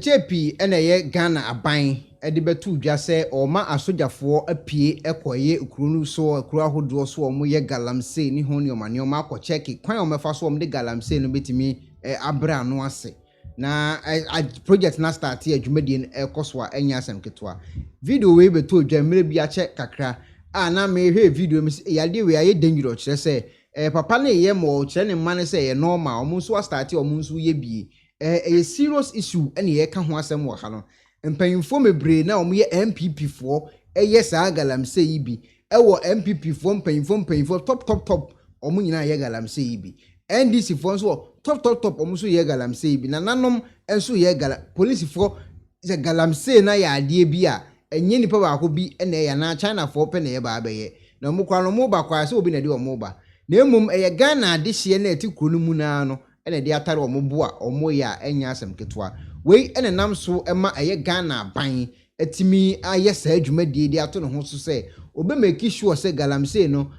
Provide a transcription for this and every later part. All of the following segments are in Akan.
JP ene Ghana aban ede betu dwa se oma asogyafoɔ apie ekoye ukrunu so akura hodo so omo ye GALAMSEY ni ho ne oma akɔcheck kwan omefa so omo de GALAMSEY no betimi abra no ase na project na start adwumadie ekoso a enya asem ketwa video we betu dwa mre bi ache kakra na me hwe video mi yade we aye dangerous kire se papa na ye mo kire ne mane se ye normal omo so start omo so ye bie a serious issue and ye ka ho asem wo ha no mpanyimfo mebre na omo ye MPP fo SaGA GALAMSEY bi wo MPP fo mpanyimfo top omo nyina ye GALAMSEY bi NDC fo so top omo so ye GALAMSEY bi na nanom enso ye police fo ze GALAMSEY na ya ade bi a enye nipa ba ko bi na ye na China fo pe na ye ba ye na omo kwa no mo ba kwa se obi na de omo ba na emum ye Ghana de hye na eti kro no mu na no ene de atare omoboa omo ya enya asem ketwa we ene nam so ema eye Ghana ban etimi aye sa adwumadie de ato no ho so se obe make sure se GALAMSEY no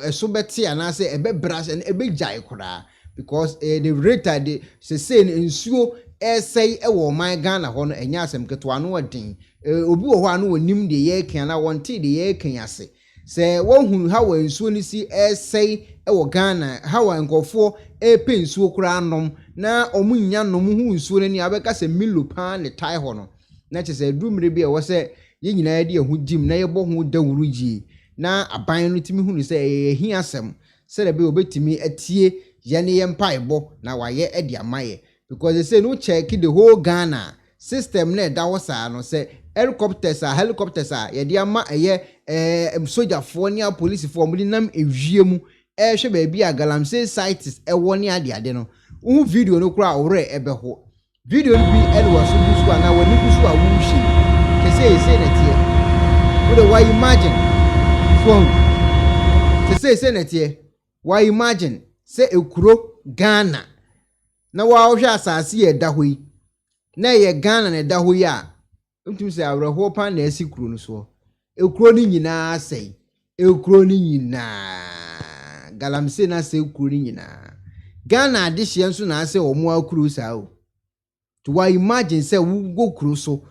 eso beti anase ebe brass and ebe jai kura because the rate de se nsuo esei ewo man Ghana ho no enya asem ketwa no odin obi wo ho anu onim de ye kan na wonte de ye kan ase se wonhu ha wa nsuo ni si esei ewo Ghana ha wa nkofo epe nsuo kura anom na omunya nom hu nsuo ni abeka se milo pa ne tai ho no na chese dumre bi e wo se ye nyina de ehu jim na ye bo hu dawuru yi na aban no timi hu ni se ehi asem se de be obetimi atie ye ne ye mpaebo na waye ede amaye because they say no check the whole Ghana system na da wo sa no se helicopters ye de ama eye soldier ne police fo mo nam ewie mu hwe ba bi a GALAMSEY sites ewo ne ade no wo video no kura ore ebe ho video no bi elwa so busu na wani busu a wo hye kese na tie wo why imagine so kese na tie why imagine se ekuro Ghana na wa hwe asase ye da hoi na ye Ghana na da hoi a ntum se awreho pa na asikuro no so ekuro ni nyina sei ekuro ni nyina GALAMSEY na se ekuro ni nyina Ghana adihye nso na ase omo akuro sa o to why imagine se wo go kuro so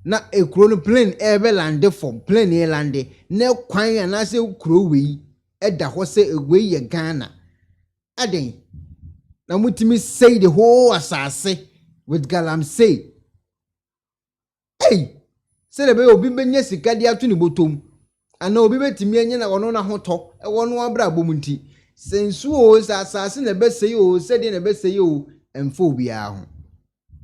na ekuro no plane ebe lande from plane e lande na kwan na se kuro wei eda ho se egwe ye Ghana aden na mutimi say the whole asase with GALAMSEY hey se le be obi benye sika dia to ni botom ana obi betimi enye na wono na hoto e wono abra bomunti sensu o asase na be sey o se de na be sey o emfo obi a ho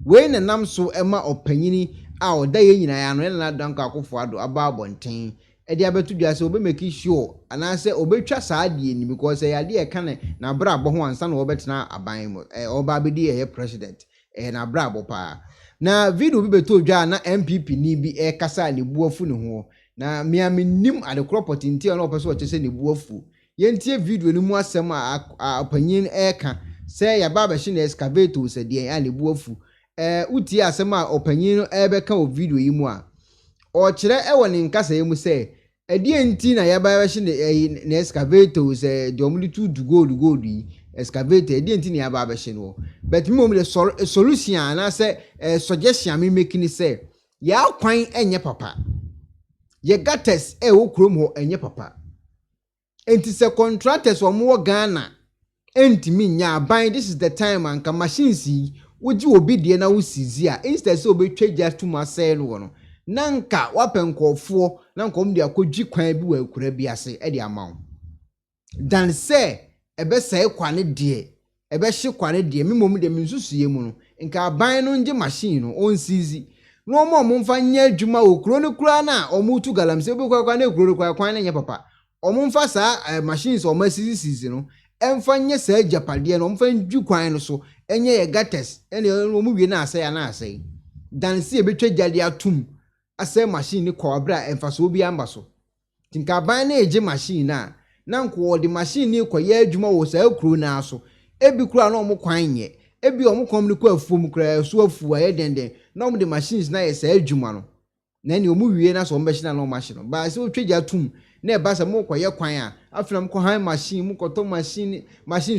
we na nam so ema opanyini a oda ye nyina ya no na danko akofo ado aba abonten e dia betu dua se obi make sure ana se obetwa saade ni because ya de e kan na bra abo ho ansa na obetena aban mo oba bedi e president na bra abo pa na video bi betu dua na MPP ni bi kasa ne buafu ne ho na miami nim ade cropoti nti na opeso o chese ne buafu yentie video ni mu asem a panyin ka se ya baba shi na excavator se de ya ne buafu uti asem a opanyin no ebeka o video yi mu a o kire ewo ne nkasa yemu se edie nti na ya baba shi na excavator se de omuli tu gold yi excavator edie nti na ya baba shi no but me omule solution na se suggestion me make ni se ya kwan enye papa ye gates wo krom ho enye papa enti se contractors wo Ghana enti minya aban this is the time anka machines yi woji obi de na wo sizi a instead se obetwa gya to ma sell no nanka wapenkofo nanka omde akogyi kwan bi wa akura bi ase e de amawo dan se ebe sai kwane de ebe hye kwane de memom de minsusuye mu no nka aban no nge machine no on sizi no omo mfa nya adwuma okuro no kura na omo tu GALAMSEY obi kwa na okuro kwa kwan na nya papa omo mfa sa machines omo sizi no emfa nya sa japade no mfa ndwu kwan no so enye ye gates ene omo wie na ase ya na ase dan se ebetwa gyade atum ase machine kwa bra emfa so obi amba so tinka ban na eje machine na nko de machine ni kwa ye adwuma wo sa okuro na so ebi kura na omo kwan nye ebi omo kom ni kwa afuom kura so afu aye denden na omo de machines na ye sa adwuma no na ni omo wie na so omo machine na omo machine ba se otwegya atum na e ba se mo kwa ye kwan a afina mo ko han machine mo ko to machine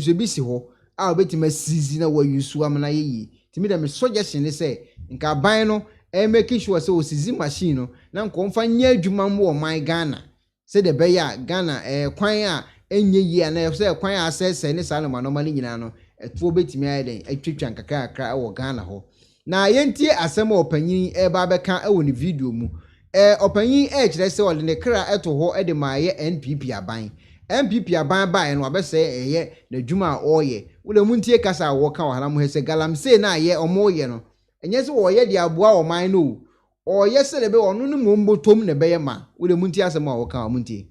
so bi si ho a obeti ma sizi na wa yusu amna yeyi timi da me suggestion ni say nka ban no make sure say osizi machine no na nkomfa nya adwuma mo man Ghana say the beya Ghana kwan a enye yi na say kwan a asese ne sa no normally nyina no etuo betimi ayeden atwetwa nkakakra e wo Ghana ho na yentie asem opanyin ba beka e wo ne video mu opanyin kire say ole ne kra eto ho de maaye NPP aban MPP aban ba no abese eye na dwuma oye wo muntie kasa wo ka wahala mu hese GALAMSEY na ye omoye no enye se wo ye de aboa o man no o ye se lebe onu ne mombotom ne beye ma wo muntie asem a wo ka muntie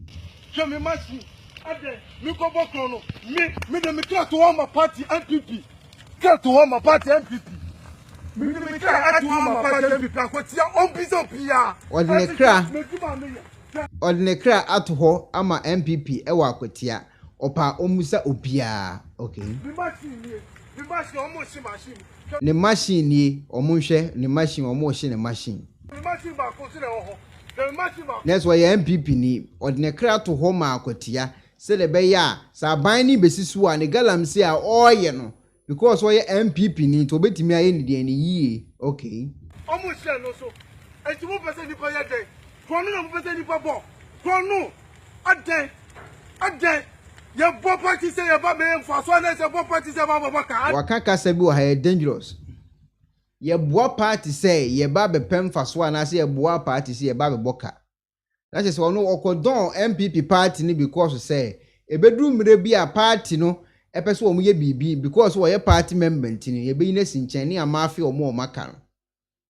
me machi ade mi ko bokro no me de me try to want my party MPP try to want my party MPP me de me try to want my party MPP akotia on bizo pia ordinary kra ato ho ama MPP e wa akotia opa omusa obia okay ne machine ni omunhwe ne machine omuhwe ne machine ba ko se le ho next way MPP ni ordinary kra ato ho ma akotia se le be ya sa ban ni besisu a ne GALAMSEY a oye no because oye MPP ni to betimi aye ni de ni yie okay omuhwe no so enti mo pese ni pa ya den kono na mo pese ni pa bo kono ade ye bo party say ye ba me mfaso na say bo party say ba ka waka kasa bi wa ha dangerous ye bo party say ye ba be pem faso na say ye bo party say ye ba be boka that is one okodon MPP party ni because say ebedu mire bi a party no epeso omo ye bibi because wo ye party member ntini ye be ina sinchen ni amafi omo maka no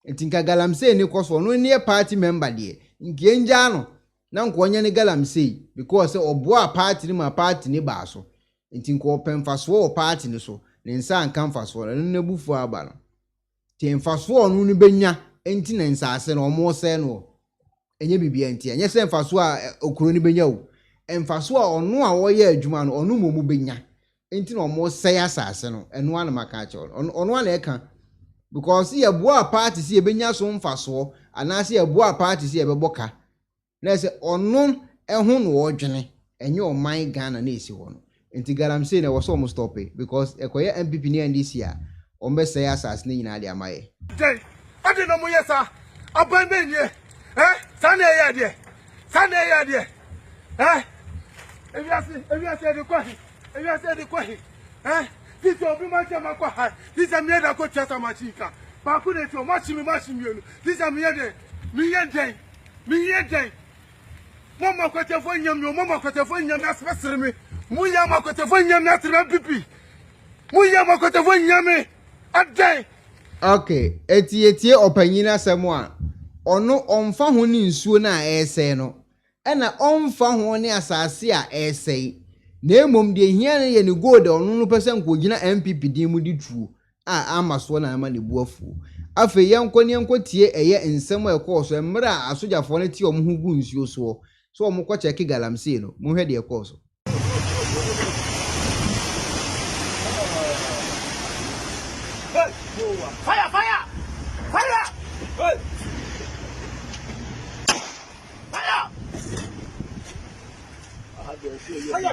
ntinka GALAMSEY ni koso no ni party member de ngenja no na nkonya ni GALAMSEY because oboa party ni ma party ni ba so ntinka opemfaso o party ni so ne nsa anka mfaso no ne bufu aba no te mfaso no ni benya enti na nsa ase no omo se no enye bibia enti enye se mfaso a okuro ni benya o mfaso a ono a wo ye adwuma no ono momu benya enti na omo se asase no eno ana maka che ono ana eka because ye boa party si ebenya so mfaso anase ye boa party si ebeboka na se ono ehun no odwene enye o man Ghana na esi ho no enti GALAMSEY na wo so mo stop it because ekoye MPP ni NDC a ombe say asas ni nyina de amaye dey ade no mo yesa abandenye sana ya de ewiase de kwahi this obi ma chama kwa this am here da ko chata machika ba ku de to machimi enu this am here de mi ye mama kwetefo nyam na spesere me mu ya ma kwetefo nyam na tra pipi mu ya ma kwetefo nyam adai okay etie opanyin asem a ono onfa ho ni nsuo na ese no ena onfa ho ni asase a ese na emom de hia ne ye ne gold ono no pese nko gina MPP din mu di tuo a amaso na ama ne buafu afe yenkotie eye nsem a ekoso emre a asojafo ne tie omho gu nsuo so omo kwa check GALAMSEY no mo hwe de ekoso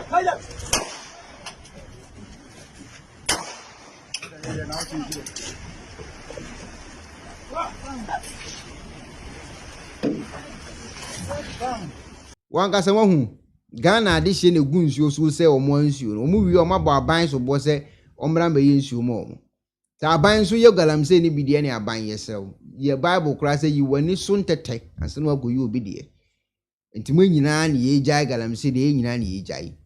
fire wanga se wahu Ghana ade hye ne gu nsuo so se omo ansuo no omo wi omo abo aban so bo se omra mba ye nsuo mo omo ta aban so ye GALAMSEY ni bidie ne aban ye sew ye Bible kura se yi wani so ntete ase no agoyi obidie ntimo nyina ne ye jai GALAMSEY de nyina ne ye jai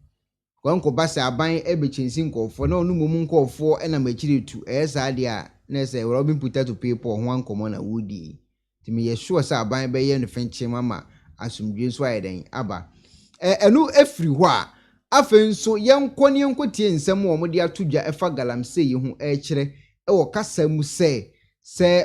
kwanko basa aban ebechinsi nkofo na onu mum nkofo ena machiretu esa de a na se Robin Potato people ho ankomo na wudi timi ye sure sa aban be ye no fenche mama asumdwe so ayeden aba enu efri ho a afenso yenkoni enkotie nsem wo mo de atodwa efa GALAMSEY ho kire wo kasa mu se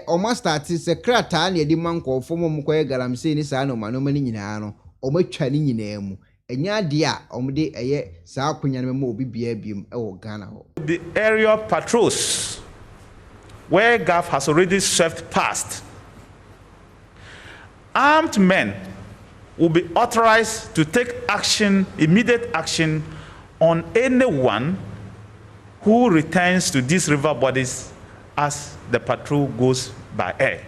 o master se krata na de mankofo mo koye GALAMSEY ni sa na manoma ni nyina no o matwa ni nyina mu enya de a omde eye sa akonya no ma obi bia biem wo Ghana ho. The area patrols where Gov't has already served past, armed men will be authorized to take action, immediate action, on anyone who returns to these river bodies as the patrol goes by air.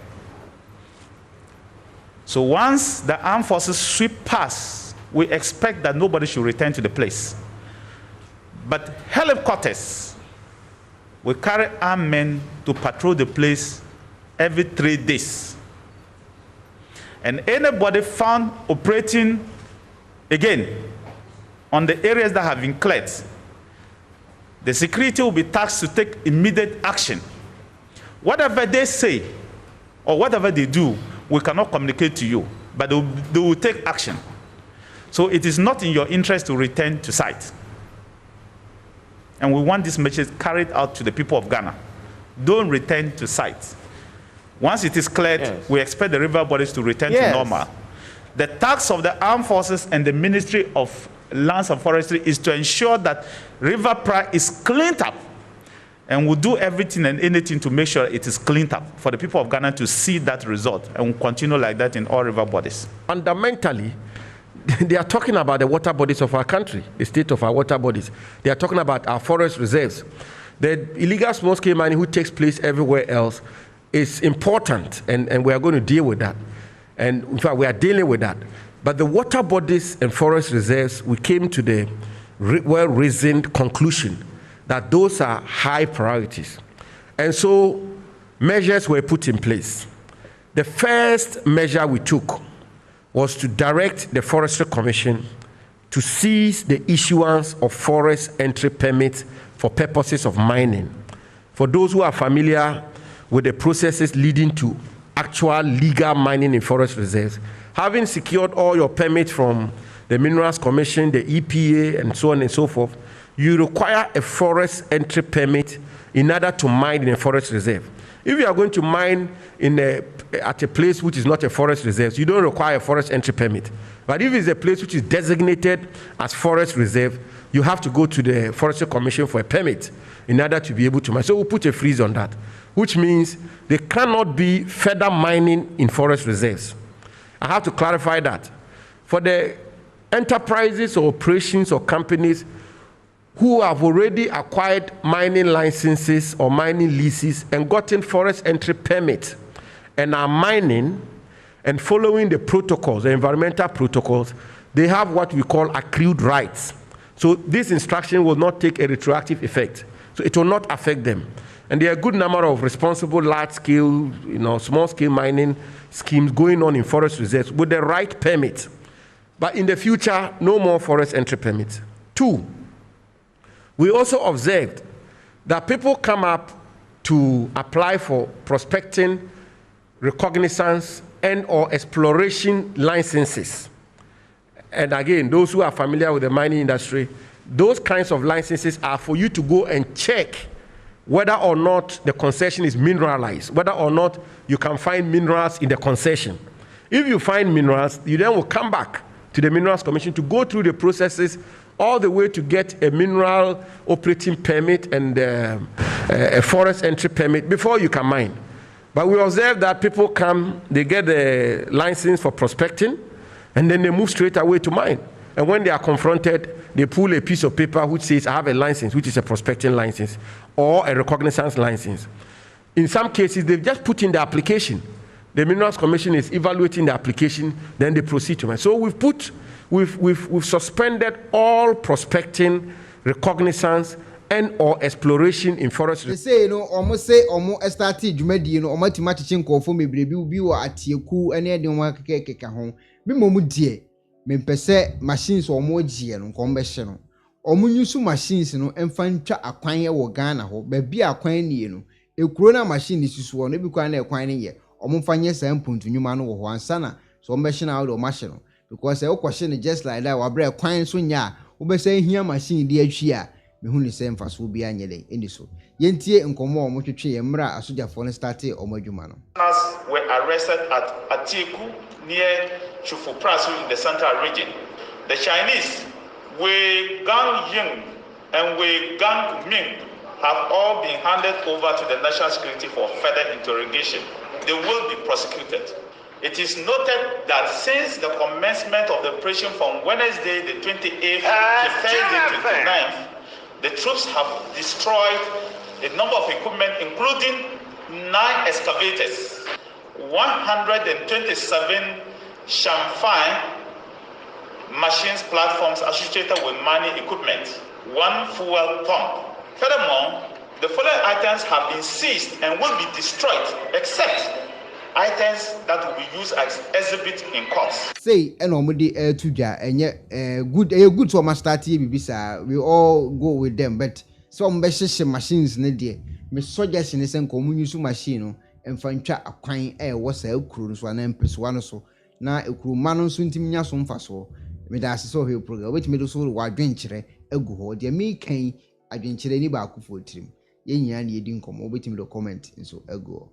So once the armed forces sweep past, we expect that nobody should return to the place. But helicopters will carry armed men to patrol the place every 3 days. And anybody found operating, again, on the areas that have been cleared, the security will be tasked to take immediate action. Whatever they say or whatever they do, we cannot communicate to you, but they will take action. So it is not in your interest to return to site. And we want this message carried out to the people of Ghana. Don't return to site. Once it is cleared, yes, we expect the river bodies to return, yes, to normal. The task of the armed forces and the Ministry of Lands and Forestry is to ensure that River Pra is cleaned up, and we'll do everything and anything to make sure it is cleaned up for the people of Ghana to see that result, and we'll continue like that in all river bodies. Fundamentally, they are talking about the water bodies of our country, the state of our water bodies. They are talking about our forest reserves. The illegal small-scale mining who takes place everywhere else is important, and we are going to deal with that. And in fact, we are dealing with that. But the water bodies and forest reserves, we came to the well-reasoned conclusion that those are high priorities. And so measures were put in place. The first measure we took was to direct the Forestry Commission to cease the issuance of forest entry permits for purposes of mining. For those who are familiar with the processes leading to actual legal mining in forest reserves, having secured all your permits from the Minerals Commission, the EPA, and so on and so forth, you require a forest entry permit in order to mine in a forest reserve. If you are going to mine at a place which is not a forest reserve, you don't require a forest entry permit. But if it's a place which is designated as forest reserve, you have to go to the Forestry Commission for a permit in order to be able to mine. So we'll put a freeze on that, which means there cannot be further mining in forest reserves. I have to clarify that. For the enterprises or operations or companies who have already acquired mining licenses or mining leases and gotten forest entry permits and are mining and following the protocols, the environmental protocols, they have what we call accrued rights. So this instruction will not take a retroactive effect. So it will not affect them. And there are a good number of responsible large-scale, small-scale mining schemes going on in forest reserves with the right permit. But in the future, no more forest entry permits. 2, we also observed that people come up to apply for prospecting, recognizance, and/or exploration licenses. And again, those who are familiar with the mining industry, those kinds of licenses are for you to go and check whether or not the concession is mineralized, whether or not you can find minerals in the concession. If you find minerals, you then will come back to the Minerals Commission to go through the processes all the way to get a mineral operating permit and a forest entry permit before you can mine. But we observe that people come, they get the license for prospecting, and then they move straight away to mine. And when they are confronted, they pull a piece of paper which says, I have a license, which is a prospecting license, or a recognizance license. In some cases, they've just put in the application. The Minerals Commission is evaluating the application, then they proceed to mine. So we've suspended all prospecting, recognizance, and/or exploration in forest. They say, almost started Jumedi, almost matching call for me, be or at Yaku, and any one cake home. Be momu dear, men per se machines or more gear on conventional. Use machines, and find Acquah or Ghana, but be Acquah, a corona machine is sworn, maybe quite a year. Omufanye sample to Numano or Wansana, so machine out or machine. Because a question is just like that, or bread quine soon ya, who say here machine dear chia, me who is same fast will be annually in this. Yentie and Como Mochi and Mra Asuja for started or Mojumano. Were arrested at Atiku near Chufu Prasu in the central region. The Chinese, Wei Gang Ying and Wei Gang Ming, have all been handed over to the National Security for further interrogation. They will be prosecuted. It is noted that since the commencement of the operation from Wednesday the 28th to Thursday the 29th, the troops have destroyed a number of equipment, including 9 excavators, 127 chamfine machines platforms associated with mining equipment, 1 fuel pump. Furthermore, the following items have been seized and will be destroyed, except items that will be used as exhibit in courts. Say, and omudi tuja, and good to my start here, bibisa. We all go with them, but some best machines nedia. Me suggestion is en use machine and find chat a quine was a crew so an empress one so. Na ekuru manon so ntimi nya so mfa so me da ase so he program which me do so wa dwenkyere agu ho de me kan adwenkyere ni ba akufo tirim ye nyia na yedi nkomo obetimi do comment nso agu